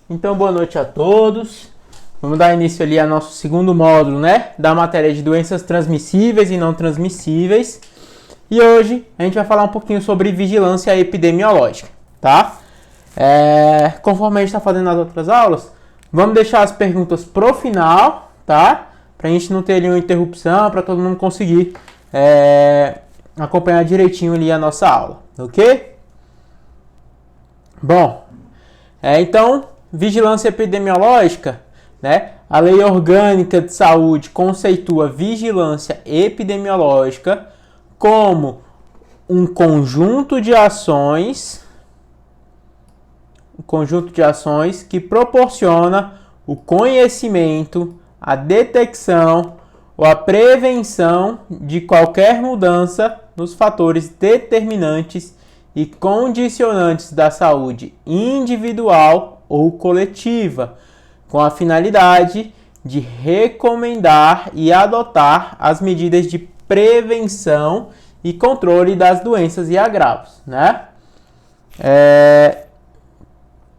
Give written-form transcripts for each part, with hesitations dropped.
Então, boa noite a todos. Vamos dar início ali ao nosso segundo módulo, né? Da matéria de doenças transmissíveis e não transmissíveis. E hoje a gente vai falar um pouquinho sobre vigilância epidemiológica, tá? Conforme a gente está fazendo nas outras aulas, vamos deixar as perguntas pro final, tá? Pra gente não ter ali uma interrupção, para todo mundo conseguir acompanhar direitinho ali a nossa aula, ok? Bom, então, vigilância epidemiológica, né? A Lei Orgânica de Saúde conceitua vigilância epidemiológica como um conjunto de ações que proporciona o conhecimento, a detecção ou a prevenção de qualquer mudança nos fatores determinantes e condicionantes da saúde individual ou coletiva, com a finalidade de recomendar e adotar as medidas de prevenção e controle das doenças e agravos, né?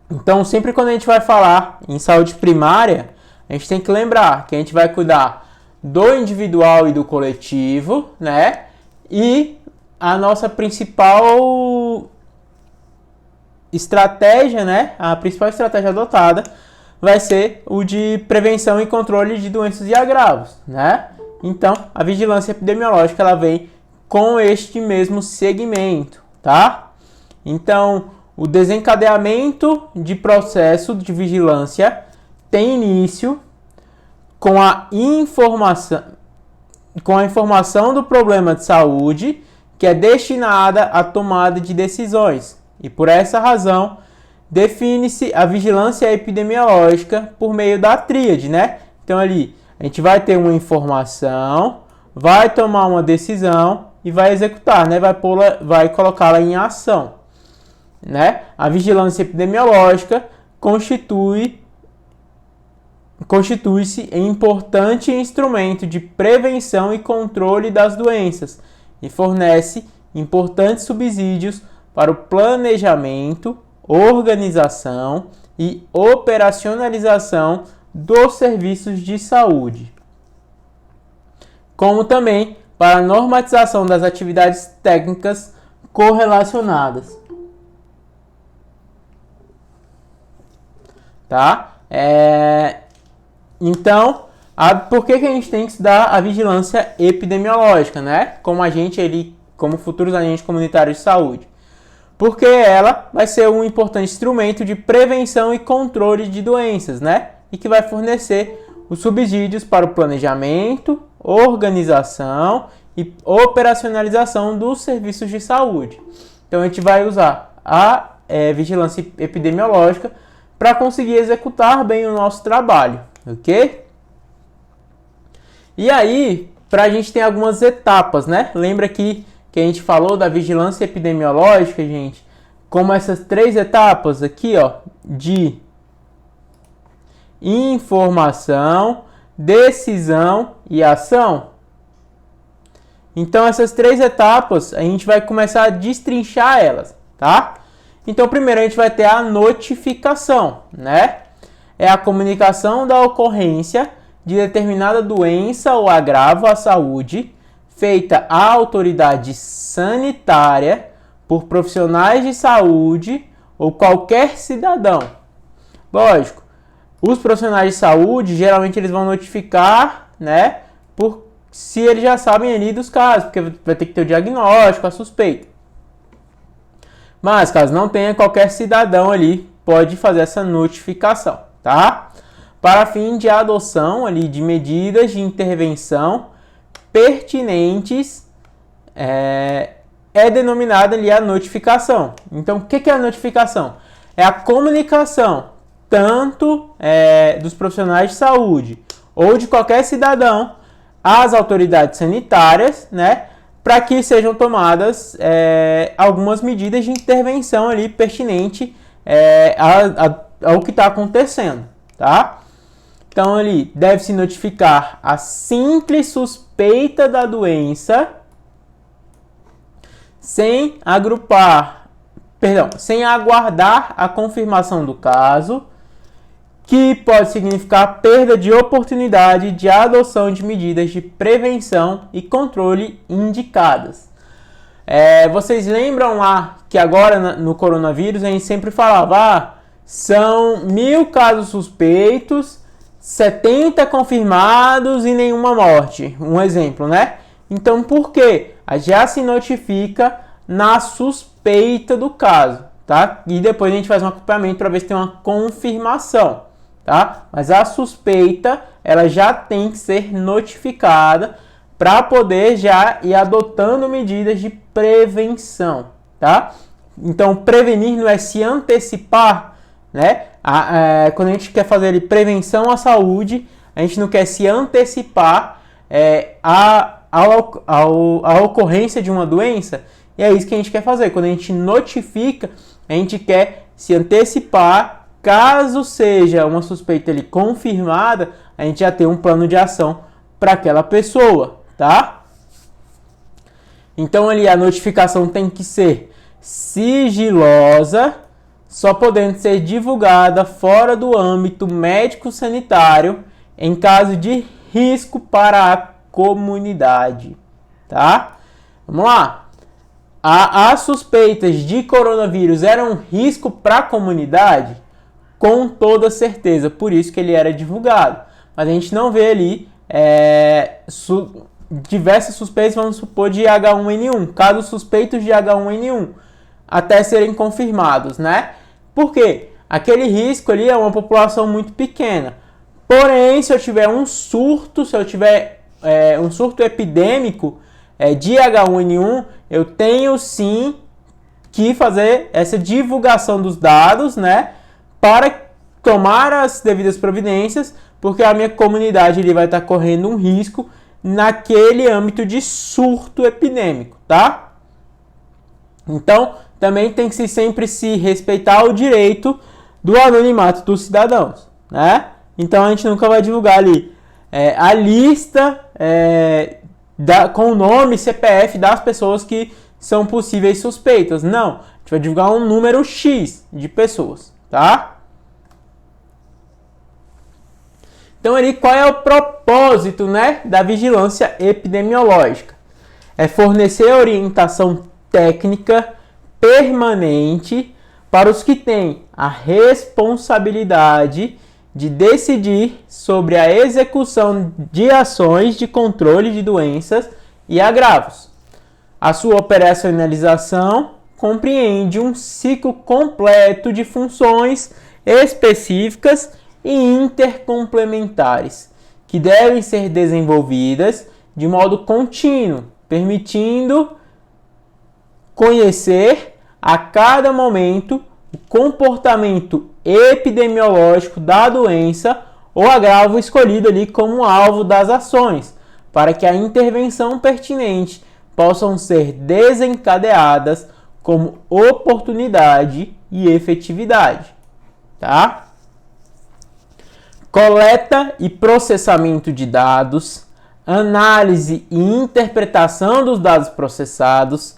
Então, sempre quando a gente vai falar em saúde primária, a gente tem que lembrar que a gente vai cuidar do individual e do coletivo, né? E a nossa principal estratégia, né? A principal estratégia adotada vai ser o de prevenção e controle de doenças e agravos, né? Então, a vigilância epidemiológica ela vem com este mesmo segmento, tá? Então, o desencadeamento de processo de vigilância tem início com a informação do problema de saúde que é destinada à tomada de decisões. E por essa razão, define-se a vigilância epidemiológica por meio da tríade, né? Então ali, a gente vai ter uma informação, vai tomar uma decisão e vai executar, né? Vai colocá-la em ação, né? A vigilância epidemiológica constitui-se em importante instrumento de prevenção e controle das doenças e fornece importantes subsídios para o planejamento, organização e operacionalização dos serviços de saúde, como também para a normatização das atividades técnicas correlacionadas. Tá? Então, por que a gente tem que estudar a vigilância epidemiológica, né? Como futuros agentes comunitários de saúde? Porque ela vai ser um importante instrumento de prevenção e controle de doenças, né? E que vai fornecer os subsídios para o planejamento, organização e operacionalização dos serviços de saúde. Então, a gente vai usar a vigilância epidemiológica para conseguir executar bem o nosso trabalho, ok? E aí, a gente tem algumas etapas, né? Lembra que a gente falou da vigilância epidemiológica, gente, como essas três etapas aqui, ó, de informação, decisão e ação. Então, essas três etapas, a gente vai começar a destrinchar elas, tá? Então, primeiro a gente vai ter a notificação, né? É a comunicação da ocorrência de determinada doença ou agravo à saúde, feita à autoridade sanitária por profissionais de saúde ou qualquer cidadão. Lógico, os profissionais de saúde, geralmente eles vão notificar, né? Se eles já sabem ali dos casos, porque vai ter que ter o diagnóstico, a suspeita. Mas, caso não tenha, qualquer cidadão ali pode fazer essa notificação, tá? Para fim de adoção ali de medidas de intervenção pertinentes, é denominada ali a notificação. Então, o que é a notificação? É a comunicação tanto dos profissionais de saúde ou de qualquer cidadão às autoridades sanitárias, né? Para que sejam tomadas algumas medidas de intervenção ali pertinente ao que está acontecendo, tá? Então, ali deve-se notificar a simples suspeita da doença sem aguardar a confirmação do caso que pode significar perda de oportunidade de adoção de medidas de prevenção e controle indicadas. Vocês lembram lá que agora no coronavírus a gente sempre falava, são 1.000 casos suspeitos, 70 confirmados e nenhuma morte. Um exemplo, né? Então, por quê? Já se notifica na suspeita do caso, tá? E depois a gente faz um acompanhamento para ver se tem uma confirmação, tá? Mas a suspeita, ela já tem que ser notificada para poder já ir adotando medidas de prevenção, tá? Então, prevenir não é se antecipar, né? Quando a gente quer fazer prevenção à saúde, a gente não quer se antecipar a ocorrência de uma doença, e é isso que a gente quer fazer. Quando a gente notifica, a gente quer se antecipar, caso seja uma suspeita ali confirmada, a gente já tem um plano de ação para aquela pessoa, tá? Então ali a notificação tem que ser sigilosa, só podendo ser divulgada fora do âmbito médico-sanitário em caso de risco para a comunidade, tá? Vamos lá. As suspeitas de coronavírus eram um risco para a comunidade? Com toda certeza, por isso que ele era divulgado. Mas a gente não vê ali diversas suspeitas, vamos supor, de H1N1, casos suspeitos de H1N1, até serem confirmados, né? Por quê? Aquele risco ali é uma população muito pequena. Porém, se eu tiver um surto, um surto epidêmico de H1N1, eu tenho sim que fazer essa divulgação dos dados, né? Para tomar as devidas providências, porque a minha comunidade ali vai estar correndo um risco naquele âmbito de surto epidêmico, tá? Então, também tem que sempre se respeitar o direito do anonimato dos cidadãos, né? Então, a gente nunca vai divulgar ali a lista com o nome e CPF das pessoas que são possíveis suspeitas. Não, a gente vai divulgar um número X de pessoas, tá? Então, ali, qual é o propósito, né, da vigilância epidemiológica? É fornecer orientação técnica permanente para os que têm a responsabilidade de decidir sobre a execução de ações de controle de doenças e agravos. A sua operacionalização compreende um ciclo completo de funções específicas e intercomplementares, que devem ser desenvolvidas de modo contínuo, permitindo conhecer a cada momento o comportamento epidemiológico da doença ou agravo escolhido ali como alvo das ações, para que a intervenção pertinente possam ser desencadeadas como oportunidade e efetividade, tá? Coleta e processamento de dados, análise e interpretação dos dados processados,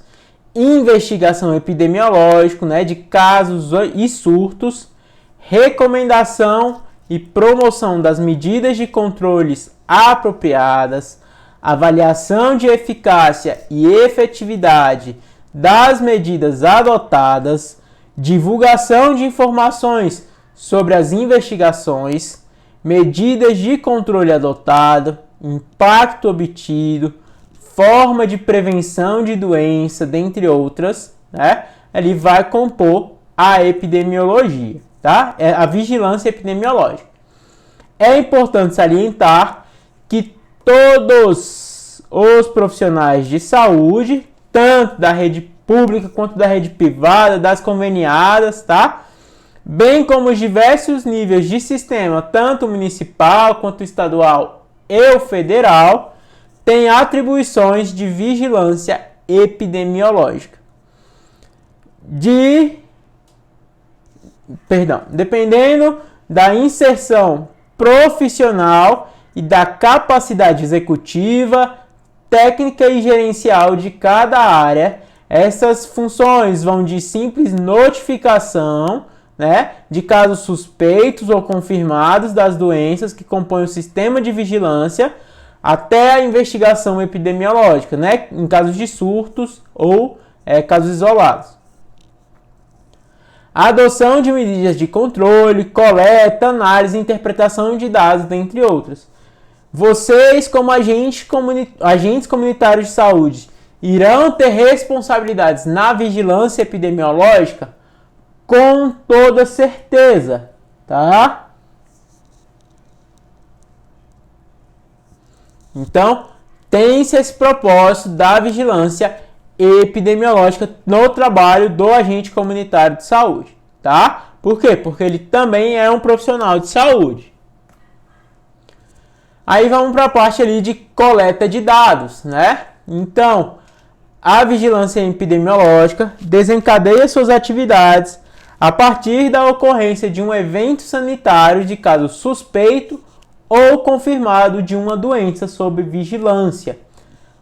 investigação epidemiológica, né, de casos e surtos, recomendação e promoção das medidas de controles apropriadas, avaliação de eficácia e efetividade das medidas adotadas, divulgação de informações sobre as investigações, medidas de controle adotado, impacto obtido, forma de prevenção de doença, dentre outras, né? Ele vai compor a epidemiologia, tá? É a vigilância epidemiológica. É importante salientar que todos os profissionais de saúde, tanto da rede pública quanto da rede privada, das conveniadas, tá? Bem como os diversos níveis de sistema, tanto municipal quanto estadual e o federal, tem atribuições de vigilância epidemiológica. Dependendo da inserção profissional e da capacidade executiva, técnica e gerencial de cada área, essas funções vão de simples notificação, né, de casos suspeitos ou confirmados das doenças que compõem o sistema de vigilância até a investigação epidemiológica, né, em casos de surtos ou casos isolados. A adoção de medidas de controle, coleta, análise e interpretação de dados, dentre outras. Vocês, como agentes comunitários de saúde, irão ter responsabilidades na vigilância epidemiológica? Com toda certeza, tá? Então, tem-se esse propósito da vigilância epidemiológica no trabalho do agente comunitário de saúde, tá? Por quê? Porque ele também é um profissional de saúde. Aí vamos para a parte ali de coleta de dados, né? Então, a vigilância epidemiológica desencadeia suas atividades a partir da ocorrência de um evento sanitário de caso suspeito ou confirmado de uma doença sob vigilância.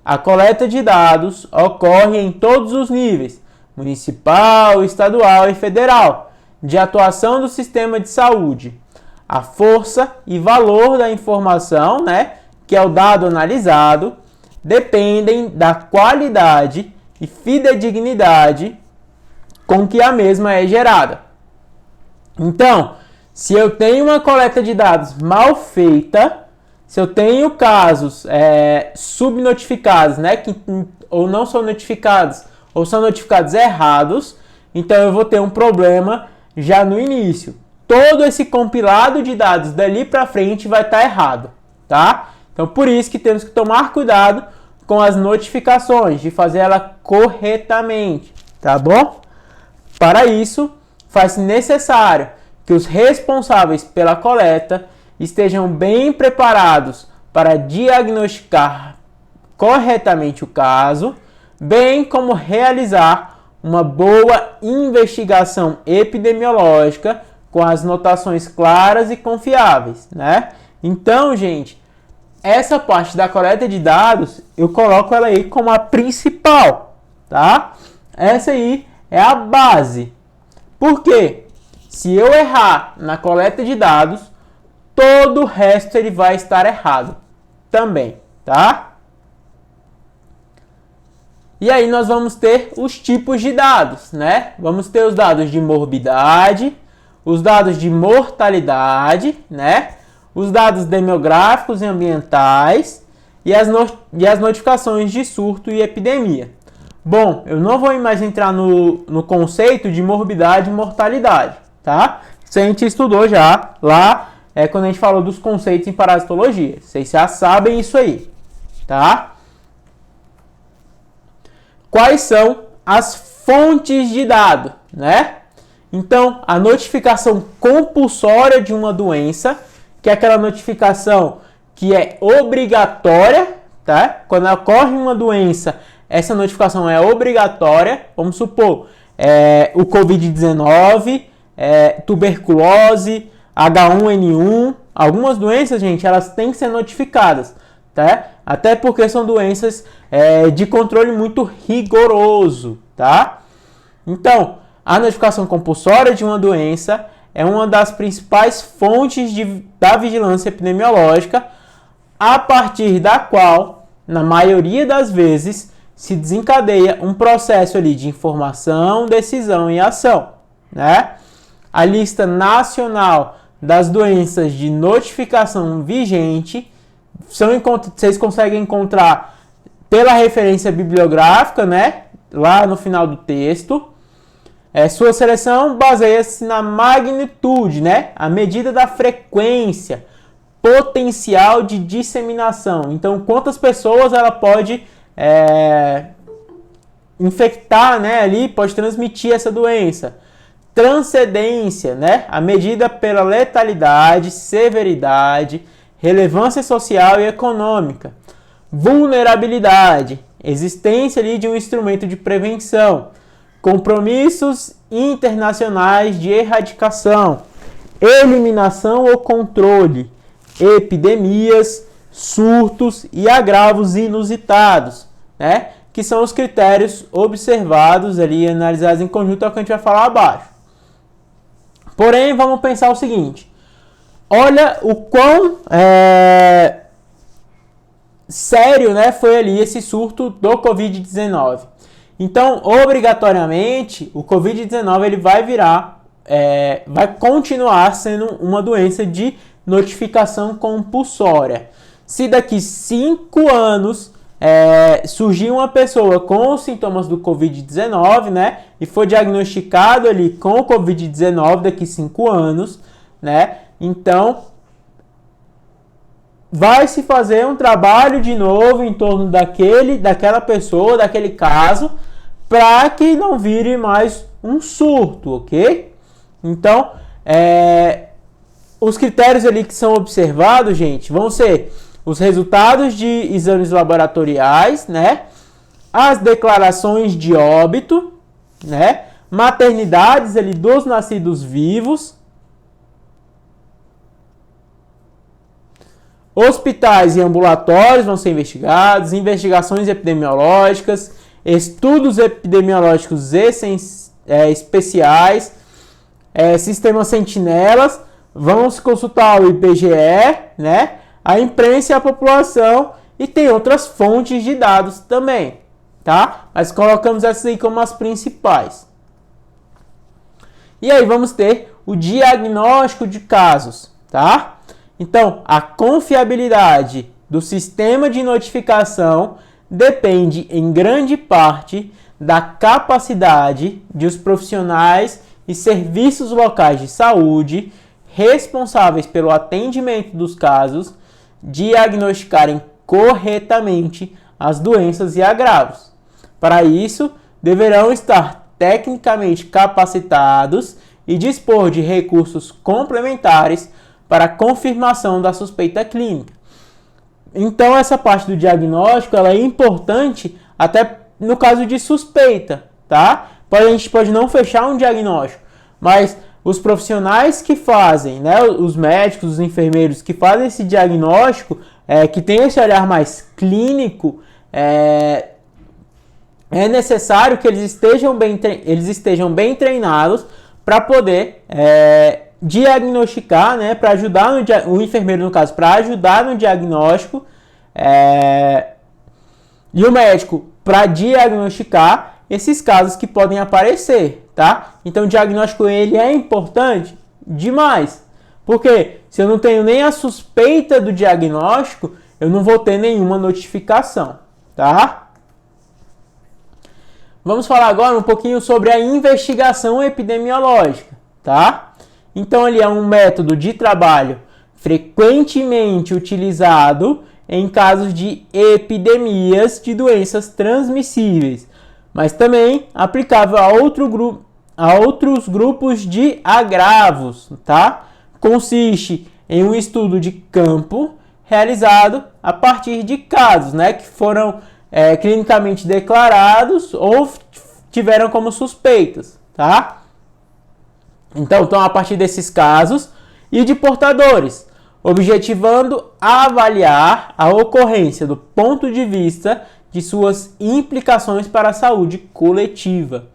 A coleta de dados ocorre em todos os níveis, municipal, estadual e federal, de atuação do sistema de saúde. A força e valor da informação, né, que é o dado analisado, dependem da qualidade e fidedignidade com que a mesma é gerada. Então, se eu tenho uma coleta de dados mal feita, se eu tenho casos subnotificados, né, que ou não são notificados, ou são notificados errados, então eu vou ter um problema já no início. Todo esse compilado de dados dali para frente vai estar errado, tá? Então, por isso que temos que tomar cuidado com as notificações, de fazer ela corretamente, tá bom? Para isso, faz-se necessário que os responsáveis pela coleta estejam bem preparados para diagnosticar corretamente o caso, bem como realizar uma boa investigação epidemiológica com as notações claras e confiáveis, né? Então, gente, essa parte da coleta de dados, eu coloco ela aí como a principal, tá? Essa aí é a base. Por quê? Se eu errar na coleta de dados, todo o resto ele vai estar errado também, tá? E aí nós vamos ter os tipos de dados, né? Vamos ter os dados de morbidade, os dados de mortalidade, né? Os dados demográficos e ambientais e as notificações de surto e epidemia. Bom, eu não vou mais entrar no conceito de morbidade e mortalidade, tá? Isso a gente estudou já lá quando a gente falou dos conceitos em parasitologia. Vocês já sabem isso aí, tá? Quais são as fontes de dado, né? Então, a notificação compulsória de uma doença, que é aquela notificação que é obrigatória, tá? Quando ocorre uma doença, essa notificação é obrigatória. Vamos supor, o Covid-19, tuberculose, H1N1, algumas doenças, gente, elas têm que ser notificadas, tá? Até porque são doenças de controle muito rigoroso, tá? Então, a notificação compulsória de uma doença é uma das principais fontes da vigilância epidemiológica, a partir da qual, na maioria das vezes, se desencadeia um processo ali de informação, decisão e ação, né? A lista nacional das doenças de notificação vigente vocês conseguem encontrar pela referência bibliográfica, né? Lá no final do texto. Sua seleção baseia-se na magnitude, né? A medida da frequência potencial de disseminação. Então, quantas pessoas ela pode infectar, né? Ali pode transmitir essa doença. Transcendência, né? A medida pela letalidade, severidade, relevância social e econômica. Vulnerabilidade, existência ali de um instrumento de prevenção. Compromissos internacionais de erradicação, eliminação ou controle, epidemias, surtos e agravos inusitados, né? Que são os critérios observados ali, analisados em conjunto, é o que a gente vai falar abaixo. Porém, vamos pensar o seguinte. Olha o quão sério, né, foi ali esse surto do Covid-19. Então, obrigatoriamente, o Covid-19 ele vai vai continuar sendo uma doença de notificação compulsória. Se daqui 5 anos surgir uma pessoa com os sintomas do Covid-19, né, e for diagnosticado ali com o Covid-19 daqui 5 anos, né, então vai se fazer um trabalho de novo em torno daquela pessoa, daquele caso, para que não vire mais um surto, ok? Então, os critérios ali que são observados, gente, vão ser os resultados de exames laboratoriais, né? As declarações de óbito, né? Maternidades ali dos nascidos vivos, hospitais e ambulatórios vão ser investigados, investigações epidemiológicas, estudos epidemiológicos especiais, sistemas sentinelas, vão se consultar o IBGE, né? A imprensa e a população, e tem outras fontes de dados também, tá? Mas colocamos essas aí como as principais. E aí vamos ter o diagnóstico de casos, tá? Então, a confiabilidade do sistema de notificação depende em grande parte da capacidade de os profissionais e serviços locais de saúde responsáveis pelo atendimento dos casos diagnosticarem corretamente as doenças e agravos. Para isso, deverão estar tecnicamente capacitados e dispor de recursos complementares para a confirmação da suspeita clínica. Então, essa parte do diagnóstico ela é importante até no caso de suspeita, tá? A gente pode não fechar um diagnóstico, mas os profissionais que fazem, né, os médicos, os enfermeiros que fazem esse diagnóstico, que tem esse olhar mais clínico, é necessário que eles estejam bem treinados para poder diagnosticar, né, para ajudar o enfermeiro, no caso, para ajudar no diagnóstico, e o médico para diagnosticar esses casos que podem aparecer, tá? Então o diagnóstico ele é importante demais, porque se eu não tenho nem a suspeita do diagnóstico, eu não vou ter nenhuma notificação, tá? Vamos falar agora um pouquinho sobre a investigação epidemiológica, tá? Então ele é um método de trabalho frequentemente utilizado em casos de epidemias de doenças transmissíveis, mas também aplicável a outros grupos de agravos, tá? Consiste em um estudo de campo realizado a partir de casos, né, que foram clinicamente declarados ou tiveram como suspeitas, tá? Então, a partir desses casos e de portadores, objetivando avaliar a ocorrência do ponto de vista de suas implicações para a saúde coletiva.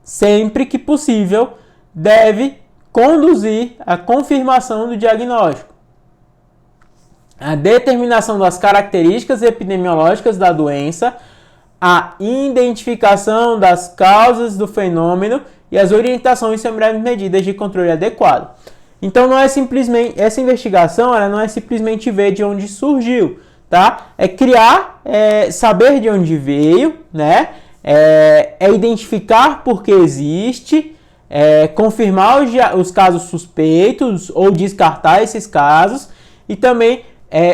Sempre que possível, deve conduzir à confirmação do diagnóstico, a determinação das características epidemiológicas da doença, a identificação das causas do fenômeno e as orientações sobre as medidas de controle adequado. Então não é simplesmente essa investigação, ela não é simplesmente ver de onde surgiu, tá? É criar, saber de onde veio, né? Identificar por que existe, confirmar os casos suspeitos ou descartar esses casos e também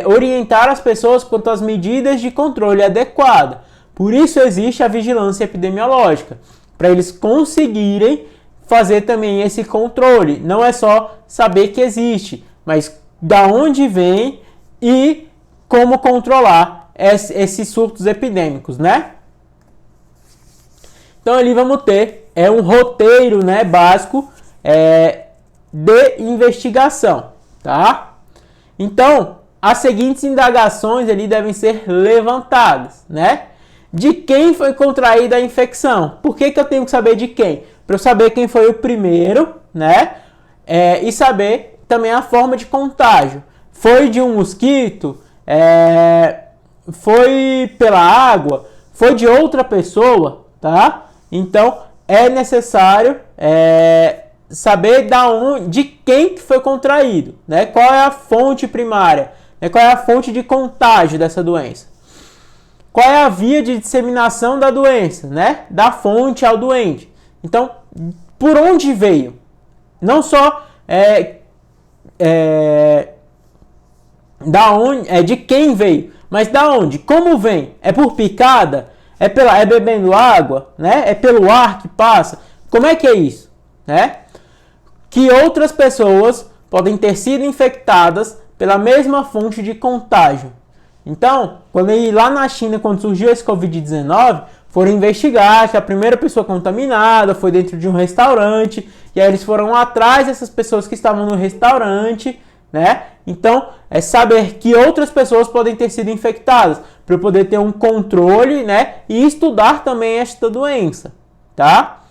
orientar as pessoas quanto às medidas de controle adequado. Por isso existe a vigilância epidemiológica, para eles conseguirem fazer também esse controle. Não é só saber que existe, mas da onde vem e como controlar esses surtos epidêmicos, né? Então ali vamos ter um roteiro, né, básico de investigação, tá? Então as seguintes indagações ali devem ser levantadas, né? De quem foi contraída a infecção? Por que eu tenho que saber de quem? Para eu saber quem foi o primeiro, né? e saber também a forma de contágio. Foi de um mosquito? Foi pela água? Foi de outra pessoa? Tá? Então, é necessário saber de quem que foi contraído, né? Qual é a fonte primária, né? Qual é a fonte de contágio dessa doença. Qual é a via de disseminação da doença, né? Da fonte ao doente. Então, por onde veio? Não só de quem veio, mas da onde? Como vem? É por picada? É bebendo água? Né? É pelo ar que passa? Como é que é isso? Né? Que outras pessoas podem ter sido infectadas pela mesma fonte de contágio. Então, lá na China, quando surgiu esse Covid-19, foram investigar que a primeira pessoa contaminada foi dentro de um restaurante, e aí eles foram atrás dessas pessoas que estavam no restaurante, né? Então, é saber que outras pessoas podem ter sido infectadas, para poder ter um controle, né? E estudar também esta doença, tá?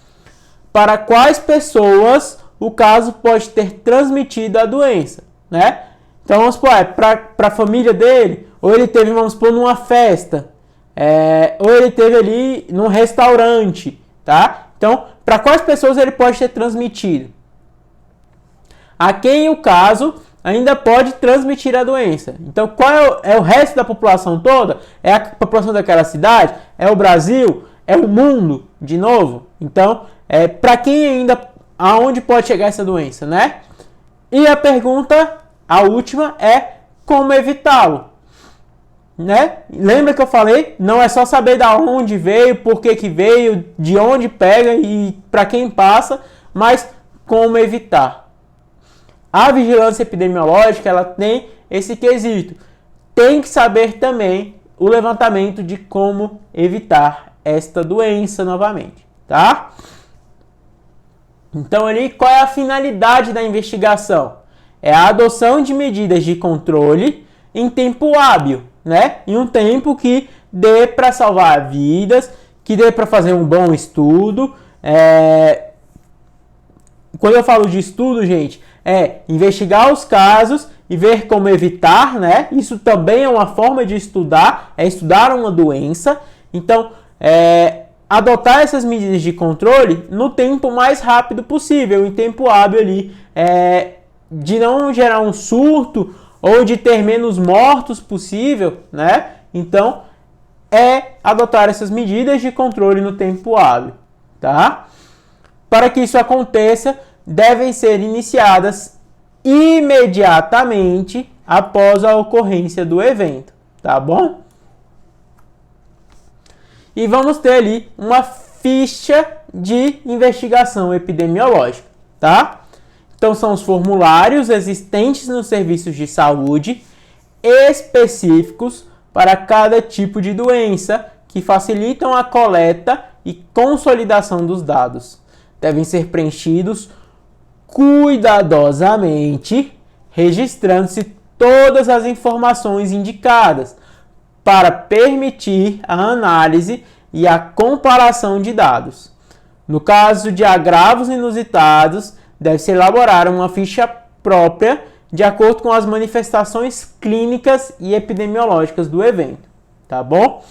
Para quais pessoas o caso pode ter transmitido a doença, né? Então, vamos supor, para a família dele, ou ele teve, vamos supor, numa festa, ou ele teve ali num restaurante, tá? Então, para quais pessoas ele pode ter transmitido? A quem o caso ainda pode transmitir a doença. Então, qual é o resto da população toda? É a população daquela cidade? É o Brasil? É o mundo, de novo? Então, para quem ainda, aonde pode chegar essa doença, né? E a pergunta, a última, é como evitá-lo, né? Lembra que eu falei? Não é só saber da onde veio, por que veio, de onde pega e para quem passa, mas como evitar. A vigilância epidemiológica, ela tem esse quesito. Tem que saber também o levantamento de como evitar esta doença novamente, tá? Então, ali, qual é a finalidade da investigação? É a adoção de medidas de controle em tempo hábil, né? Em um tempo que dê para salvar vidas, que dê para fazer um bom estudo. Quando eu falo de estudo, gente, investigar os casos e ver como evitar, né? Isso também é uma forma de estudar, é estudar uma doença. Então, adotar essas medidas de controle no tempo mais rápido possível, em tempo hábil ali, de não gerar um surto ou de ter menos mortos possível, né? Então, adotar essas medidas de controle no tempo hábil, tá? Para que isso aconteça, devem ser iniciadas imediatamente após a ocorrência do evento, tá bom? E vamos ter ali uma ficha de investigação epidemiológica, tá? Então, são os formulários existentes nos serviços de saúde específicos para cada tipo de doença que facilitam a coleta e consolidação dos dados. Devem ser preenchidos cuidadosamente, registrando-se todas as informações indicadas para permitir a análise e a comparação de dados. No caso de agravos inusitados, deve-se elaborar uma ficha própria de acordo com as manifestações clínicas e epidemiológicas do evento, tá bom?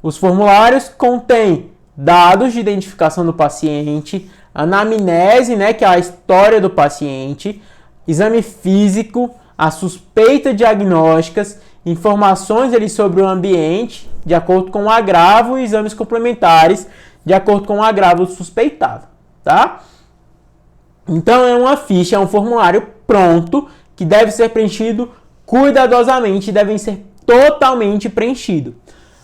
Os formulários contêm dados de identificação do paciente, anamnese, né, que é a história do paciente, exame físico, a suspeita diagnósticas, informações ali sobre o ambiente, de acordo com o agravo, e exames complementares, de acordo com o agravo suspeitado, tá? Então, é uma ficha, é um formulário pronto, que deve ser preenchido cuidadosamente, deve ser totalmente preenchido.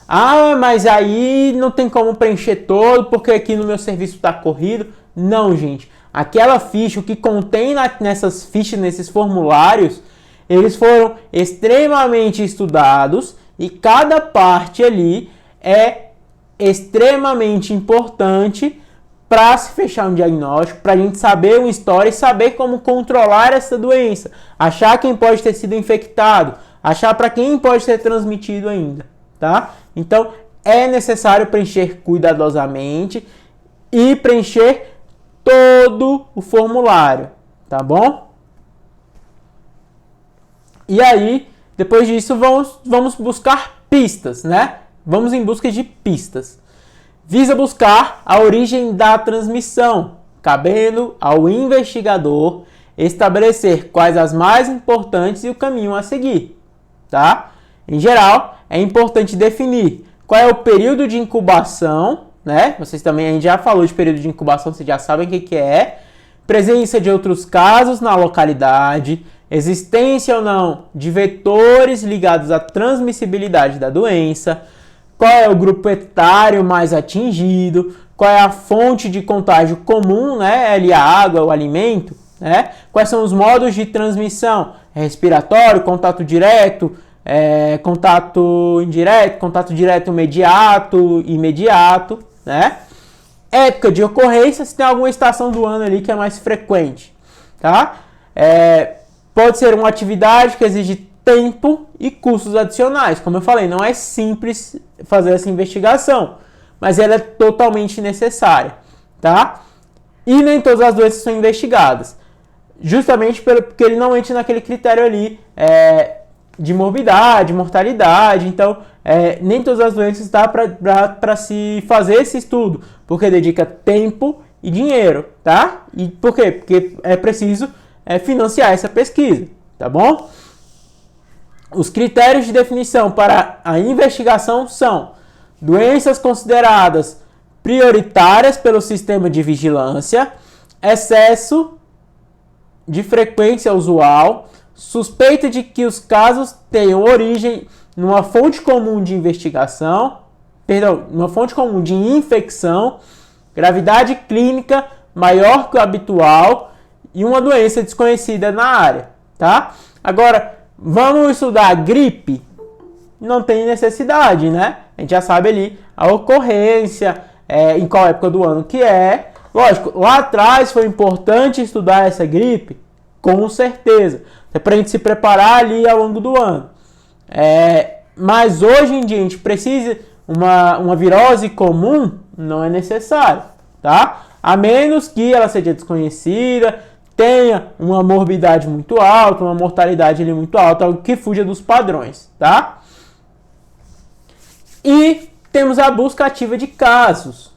Ah, mas aí não tem como preencher todo, porque aqui no meu serviço está corrido. Não, gente. Aquela ficha, o que contém nessas fichas, nesses formulários, eles foram extremamente estudados e cada parte ali é extremamente importante para se fechar um diagnóstico, para a gente saber uma história e saber como controlar essa doença, achar quem pode ter sido infectado, achar para quem pode ser transmitido ainda, tá? Então, é necessário preencher cuidadosamente e preencher todo o formulário, tá bom? E aí, depois disso, vamos buscar pistas, né? Vamos em busca de pistas. Visa buscar a origem da transmissão, cabendo ao investigador estabelecer quais as mais importantes e o caminho a seguir, tá? Em geral, é importante definir qual é o período de incubação, né? Vocês também, a gente já falou de período de incubação, vocês já sabem o que é. Presença de outros casos na localidade, existência ou não de vetores ligados à transmissibilidade da doença, qual é o grupo etário mais atingido, qual é a fonte de contágio comum, né? Ali a água, o alimento, né? Quais são os modos de transmissão? Respiratório, contato direto, contato indireto, contato direto imediato, né? Época de ocorrência, se tem alguma estação do ano ali que é mais frequente, tá? Pode ser uma atividade que exige tempo e custos adicionais. Como eu falei, não é simples fazer essa investigação, mas ela é totalmente necessária, tá? E nem todas as doenças são investigadas, justamente porque ele não entra naquele critério ali de morbidade, mortalidade. Então, nem todas as doenças dá para se fazer esse estudo, porque dedica tempo e dinheiro, tá? E por quê? Porque é preciso financiar essa pesquisa, tá bom? Os critérios de definição para a investigação são doenças consideradas prioritárias pelo sistema de vigilância, excesso de frequência usual, suspeita de que os casos tenham origem numa fonte comum de investigação, numa fonte comum de infecção, gravidade clínica maior que o habitual e uma doença desconhecida na área, tá? Agora, vamos estudar gripe? Não tem necessidade, né? A gente já sabe ali a ocorrência, em qual época do ano que é. Lógico, lá atrás foi importante estudar essa gripe, com certeza, até para a gente se preparar ali ao longo do ano. Mas hoje em dia a gente precisa uma virose comum, não é necessário, tá? A menos que ela seja desconhecida, tenha uma morbidade muito alta, uma mortalidade ali muito alta, algo que fuja dos padrões, tá? E temos a busca ativa de casos,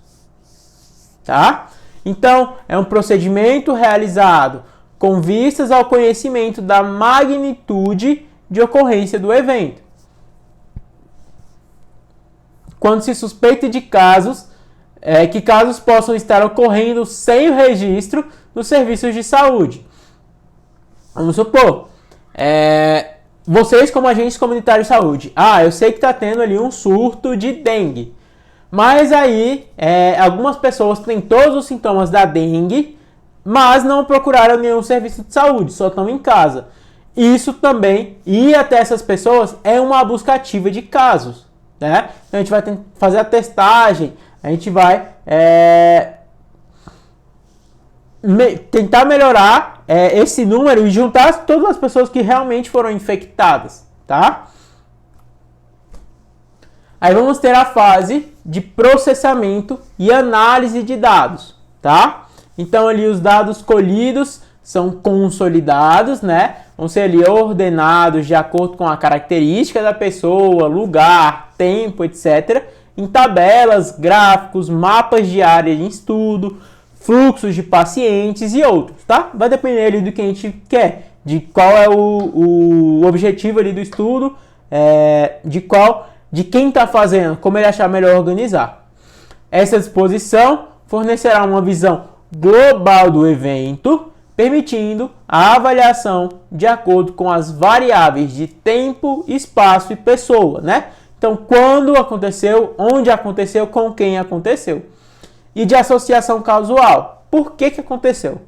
tá? Então, é um procedimento realizado com vistas ao conhecimento da magnitude de ocorrência do evento. Quando se suspeita de casos, que casos possam estar ocorrendo sem o registro nos serviços de saúde. Vamos supor, vocês como agentes comunitários de saúde, eu sei que está tendo ali um surto de dengue, mas aí algumas pessoas têm todos os sintomas da dengue, mas não procuraram nenhum serviço de saúde, só estão em casa. Isso também, ir até essas pessoas é uma busca ativa de casos, né? Então a gente vai fazer a testagem, a gente vai tentar melhorar esse número e juntar todas as pessoas que realmente foram infectadas, tá? Aí vamos ter a fase de processamento e análise de dados, tá? Então ali os dados colhidos são consolidados, né? Vão ser ali ordenados de acordo com a característica da pessoa, lugar, tempo, etc. Em tabelas, gráficos, mapas de área de estudo, fluxos de pacientes e outros, tá? Vai depender ali do que a gente quer, de qual é o objetivo ali do estudo, de quem está fazendo, como ele achar melhor organizar. Essa disposição fornecerá uma visão global do evento, permitindo a avaliação de acordo com as variáveis de tempo, espaço e pessoa, né? Então, quando aconteceu, onde aconteceu, com quem aconteceu. E de associação causal. Por que aconteceu?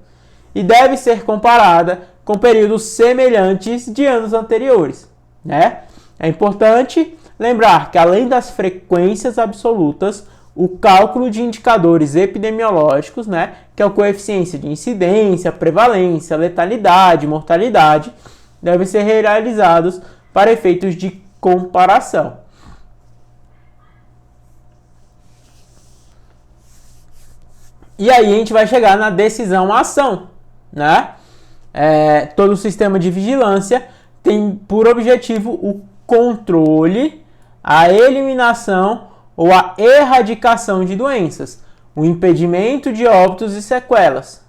E deve ser comparada com períodos semelhantes de anos anteriores, né? É importante lembrar que, além das frequências absolutas, o cálculo de indicadores epidemiológicos, né, que é o coeficiente de incidência, prevalência, letalidade, mortalidade, devem ser realizados para efeitos de comparação. E aí a gente vai chegar na decisão-ação, né? todo o sistema de vigilância tem por objetivo o controle, a eliminação ou a erradicação de doenças, o impedimento de óbitos e sequelas,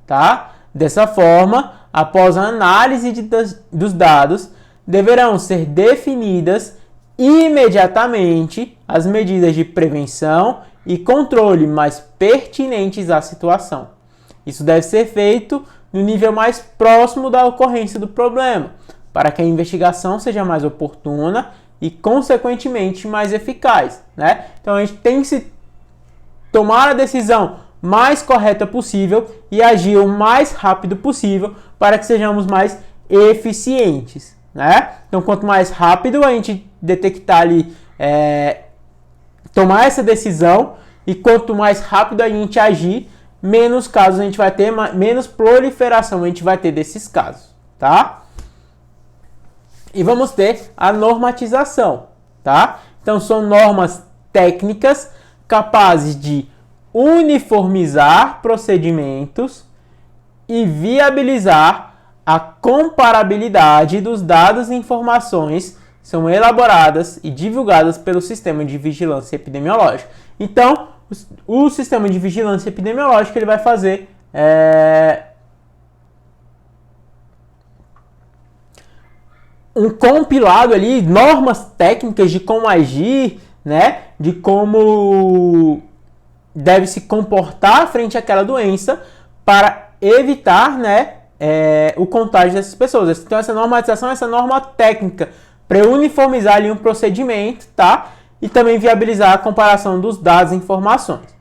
tá? Dessa forma, após a análise dos dados, deverão ser definidas imediatamente as medidas de prevenção e controle mais pertinentes à situação. Isso deve ser feito no nível mais próximo da ocorrência do problema, para que a investigação seja mais oportuna e, consequentemente, mais eficaz, né? Então, a gente tem que tomar a decisão mais correta possível e agir o mais rápido possível para que sejamos mais eficientes, né? Então, quanto mais rápido a gente detectar ali, tomar essa decisão, e quanto mais rápido a gente agir, menos casos a gente vai ter, menos proliferação a gente vai ter desses casos, tá? E vamos ter a normatização, tá? Então, são normas técnicas capazes de uniformizar procedimentos e viabilizar a comparabilidade dos dados e informações que são elaboradas e divulgadas pelo sistema de vigilância epidemiológica. Então, o sistema de vigilância epidemiológica ele vai fazer um compilado ali, normas técnicas de como agir, né, de como deve se comportar frente àquela doença para evitar, né, o contágio dessas pessoas. Então, essa normatização, essa norma técnica para uniformizar ali um procedimento, tá? E também viabilizar a comparação dos dados e informações,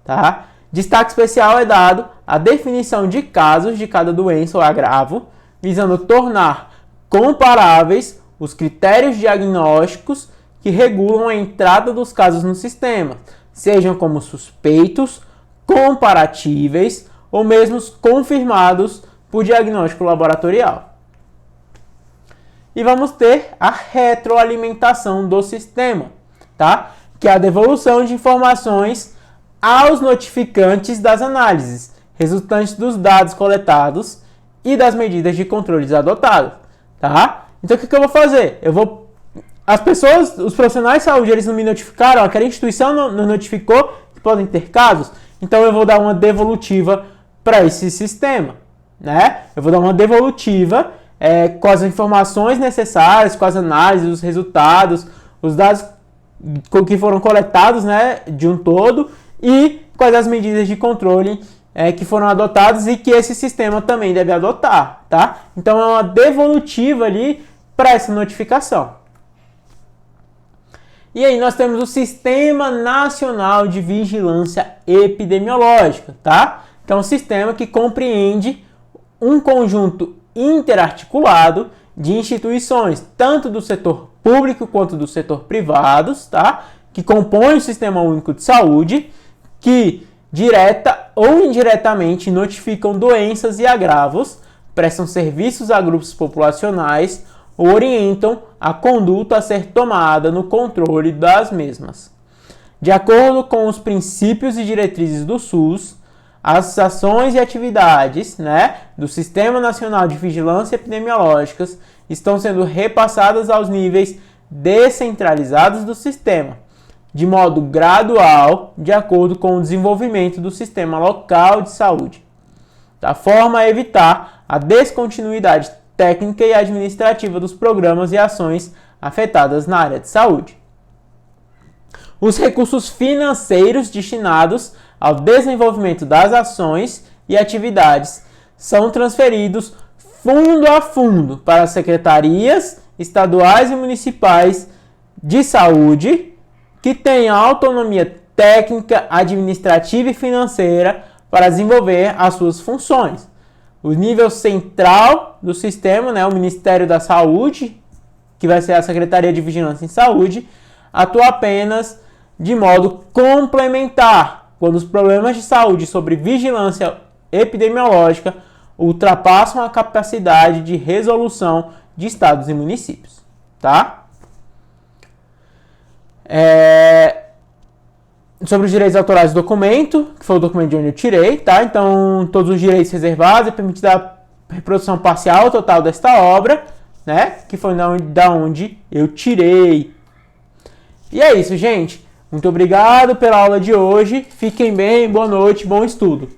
tá? Destaque especial é dado à definição de casos de cada doença ou agravo, visando tornar comparáveis os critérios diagnósticos que regulam a entrada dos casos no sistema, sejam como suspeitos, comparatíveis ou mesmo confirmados por diagnóstico laboratorial. E vamos ter a retroalimentação do sistema, tá? Que é a devolução de informações aos notificantes das análises, resultantes dos dados coletados e das medidas de controle adotadas, tá? Então, o que eu vou fazer? As pessoas, os profissionais de saúde, eles não me notificaram, aquela instituição não notificou que podem ter casos, então eu vou dar uma devolutiva para esse sistema, né? Eu vou dar uma devolutiva com as informações necessárias, com as análises, os resultados, os dados que foram coletados, né, de um todo, e quais as medidas de controle que foram adotadas e que esse sistema também deve adotar, tá? Então é uma devolutiva ali para essa notificação. E aí nós temos o Sistema Nacional de Vigilância Epidemiológica, tá? Então, um sistema que compreende um conjunto interarticulado de instituições, tanto do setor público quanto do setor privado, tá? Que compõem o Sistema Único de Saúde, que direta ou indiretamente notificam doenças e agravos, prestam serviços a grupos populacionais ou orientam a conduta a ser tomada no controle das mesmas. De acordo com os princípios e diretrizes do SUS, as ações e atividades, né, do Sistema Nacional de Vigilância Epidemiológicas estão sendo repassadas aos níveis descentralizados do sistema, de modo gradual, de acordo com o desenvolvimento do sistema local de saúde, da forma a evitar a descontinuidade técnica e administrativa dos programas e ações afetadas na área de saúde. Os recursos financeiros destinados ao desenvolvimento das ações e atividades são transferidos fundo a fundo para as secretarias estaduais e municipais de saúde, que têm autonomia técnica, administrativa e financeira para desenvolver as suas funções. O nível central do sistema, né, o Ministério da Saúde, que vai ser a Secretaria de Vigilância em Saúde, atua apenas de modo complementar, quando os problemas de saúde sobre vigilância epidemiológica ultrapassam a capacidade de resolução de estados e municípios, tá? Sobre os direitos autorais do documento, que foi o documento de onde eu tirei, tá? Então, todos os direitos reservados é permitida reprodução parcial total desta obra, né? Que foi da onde eu tirei. E é isso, gente. Muito obrigado pela aula de hoje. Fiquem bem, boa noite, bom estudo.